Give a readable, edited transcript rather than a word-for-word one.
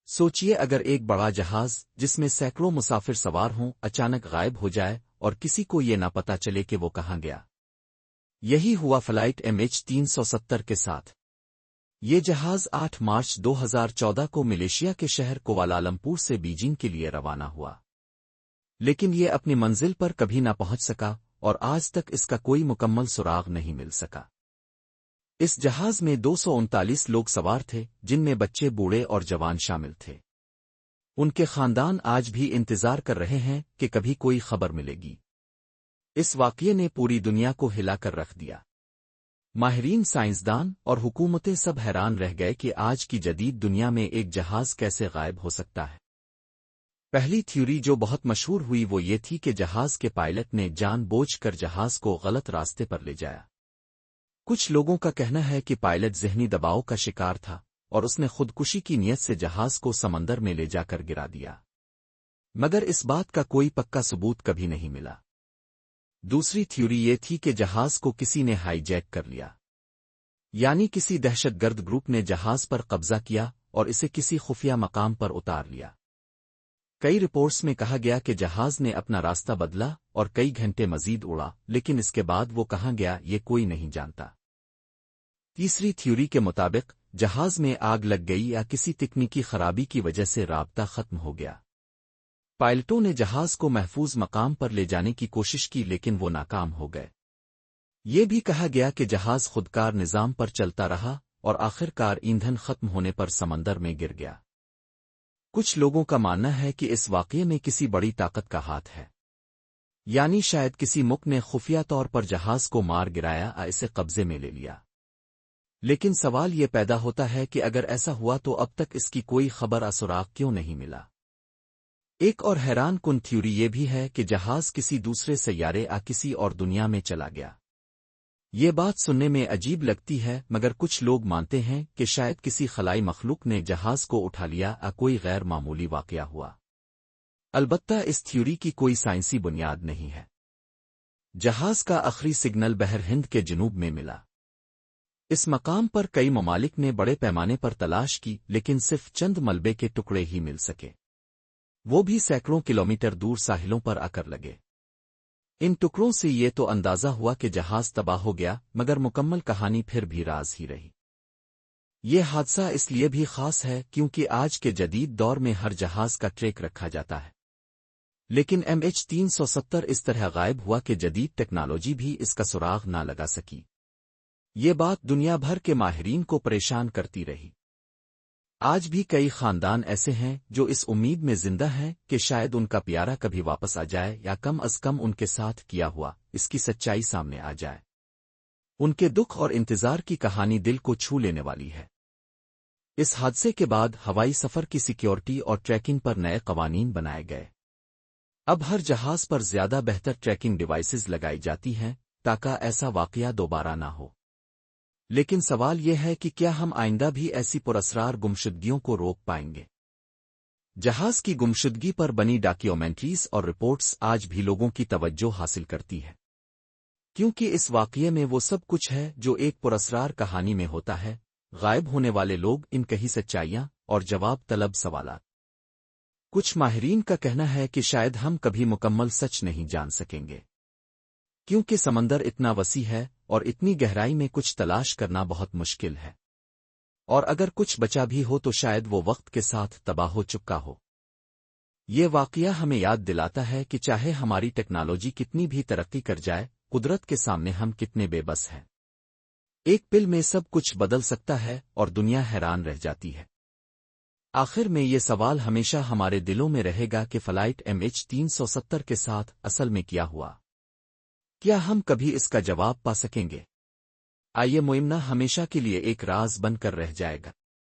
سوچئے اگر ایک بڑا جہاز جس میں سینکڑوں مسافر سوار ہوں اچانک غائب ہو جائے اور کسی کو یہ نہ پتہ چلے کہ وہ کہاں گیا۔ یہی ہوا فلائٹ MH370 کے ساتھ۔ یہ جہاز 8 مارچ 2014 کو ملیشیا کے شہر کوالالمپور سے بیجنگ کے لیے روانہ ہوا، لیکن یہ اپنی منزل پر کبھی نہ پہنچ سکا اور آج تک اس کا کوئی مکمل سراغ نہیں مل سکا۔ اس جہاز میں 239 لوگ سوار تھے، جن میں بچے، بوڑھے اور جوان شامل تھے۔ ان کے خاندان آج بھی انتظار کر رہے ہیں کہ کبھی کوئی خبر ملے گی۔ اس واقعے نے پوری دنیا کو ہلا کر رکھ دیا۔ ماہرین، سائنسدان اور حکومتیں سب حیران رہ گئے کہ آج کی جدید دنیا میں ایک جہاز کیسے غائب ہو سکتا ہے۔ پہلی تھیوری جو بہت مشہور ہوئی وہ یہ تھی کہ جہاز کے پائلٹ نے جان بوجھ کر جہاز کو غلط راستے پر لے جایا۔ کچھ لوگوں کا کہنا ہے کہ پائلٹ ذہنی دباؤ کا شکار تھا اور اس نے خودکشی کی نیت سے جہاز کو سمندر میں لے جا کر گرا دیا، مگر اس بات کا کوئی پکا ثبوت کبھی نہیں ملا۔ دوسری تھیوری یہ تھی کہ جہاز کو کسی نے ہائی جیک کر لیا، یعنی کسی دہشت گرد گروپ نے جہاز پر قبضہ کیا اور اسے کسی خفیہ مقام پر اتار لیا۔ کئی رپورٹس میں کہا گیا کہ جہاز نے اپنا راستہ بدلا اور کئی گھنٹے مزید اڑا، لیکن اس کے بعد وہ کہاں گیا یہ کوئی نہیں جانتا۔ تیسری تھیوری کے مطابق جہاز میں آگ لگ گئی یا کسی تکنیکی خرابی کی وجہ سے رابطہ ختم ہو گیا۔ پائلٹوں نے جہاز کو محفوظ مقام پر لے جانے کی کوشش کی لیکن وہ ناکام ہو گئے۔ یہ بھی کہا گیا کہ جہاز خودکار نظام پر چلتا رہا اور آخر کار ایندھن ختم ہونے پر سمندر میں گر گیا۔ کچھ لوگوں کا ماننا ہے کہ اس واقعے میں کسی بڑی طاقت کا ہاتھ ہے، یعنی شاید کسی ملک نے خفیہ طور پر جہاز کو مار گرایا یا اسے قبضے میں لے لیا۔ لیکن سوال یہ پیدا ہوتا ہے کہ اگر ایسا ہوا تو اب تک اس کی کوئی خبر سراغ کیوں نہیں ملا؟ ایک اور حیران کن تھیوری یہ بھی ہے کہ جہاز کسی دوسرے سیارے یا کسی اور دنیا میں چلا گیا۔ یہ بات سننے میں عجیب لگتی ہے، مگر کچھ لوگ مانتے ہیں کہ شاید کسی خلائی مخلوق نے جہاز کو اٹھا لیا یا کوئی غیر معمولی واقعہ ہوا۔ البتہ اس تھیوری کی کوئی سائنسی بنیاد نہیں ہے۔ جہاز کا آخری سگنل بحر ہند کے جنوب میں ملا۔ اس مقام پر کئی ممالک نے بڑے پیمانے پر تلاش کی لیکن صرف چند ملبے کے ٹکڑے ہی مل سکے، وہ بھی سینکڑوں کلومیٹر دور ساحلوں پر آ کر لگے۔ ان ٹکڑوں سے یہ تو اندازہ ہوا کہ جہاز تباہ ہو گیا، مگر مکمل کہانی پھر بھی راز ہی رہی۔ یہ حادثہ اس لیے بھی خاص ہے کیونکہ آج کے جدید دور میں ہر جہاز کا ٹریک رکھا جاتا ہے، لیکن MH370 اس طرح غائب ہوا کہ جدید ٹیکنالوجی بھی اس کا سراغ نہ لگا سکی۔ یہ بات دنیا بھر کے ماہرین کو پریشان کرتی رہی۔ آج بھی کئی خاندان ایسے ہیں جو اس امید میں زندہ ہیں کہ شاید ان کا پیارا کبھی واپس آ جائے یا کم از کم ان کے ساتھ کیا ہوا اس کی سچائی سامنے آ جائے۔ ان کے دکھ اور انتظار کی کہانی دل کو چھو لینے والی ہے۔ اس حادثے کے بعد ہوائی سفر کی سیکیورٹی اور ٹریکنگ پر نئے قوانین بنائے گئے۔ اب ہر جہاز پر زیادہ بہتر ٹریکنگ ڈیوائسز لگائی جاتی ہیں تاکہ ایسا واقعہ دوبارہ نہ ہو۔ لیکن سوال یہ ہے کہ کیا ہم آئندہ بھی ایسی پراسرار گمشدگیوں کو روک پائیں گے؟ جہاز کی گمشدگی پر بنی ڈاکیومنٹریز اور رپورٹس آج بھی لوگوں کی توجہ حاصل کرتی ہے، کیونکہ اس واقعے میں وہ سب کچھ ہے جو ایک پراسرار کہانی میں ہوتا ہے: غائب ہونے والے لوگ، ان کہی سچائیاں اور جواب طلب سوالات۔ کچھ ماہرین کا کہنا ہے کہ شاید ہم کبھی مکمل سچ نہیں جان سکیں گے، کیونکہ سمندر اتنا وسیع ہے اور اتنی گہرائی میں کچھ تلاش کرنا بہت مشکل ہے، اور اگر کچھ بچا بھی ہو تو شاید وہ وقت کے ساتھ تباہ ہو چکا ہو۔ یہ واقعہ ہمیں یاد دلاتا ہے کہ چاہے ہماری ٹیکنالوجی کتنی بھی ترقی کر جائے، قدرت کے سامنے ہم کتنے بے بس ہیں۔ ایک پل میں سب کچھ بدل سکتا ہے اور دنیا حیران رہ جاتی ہے۔ آخر میں یہ سوال ہمیشہ ہمارے دلوں میں رہے گا کہ فلائٹ MH370 کے ساتھ اصل میں کیا ہوا؟ کیا ہم کبھی اس کا جواب پا سکیں گے؟ آئیے معمہ ہمیشہ کے لیے ایک راز بن کر رہ جائے گا۔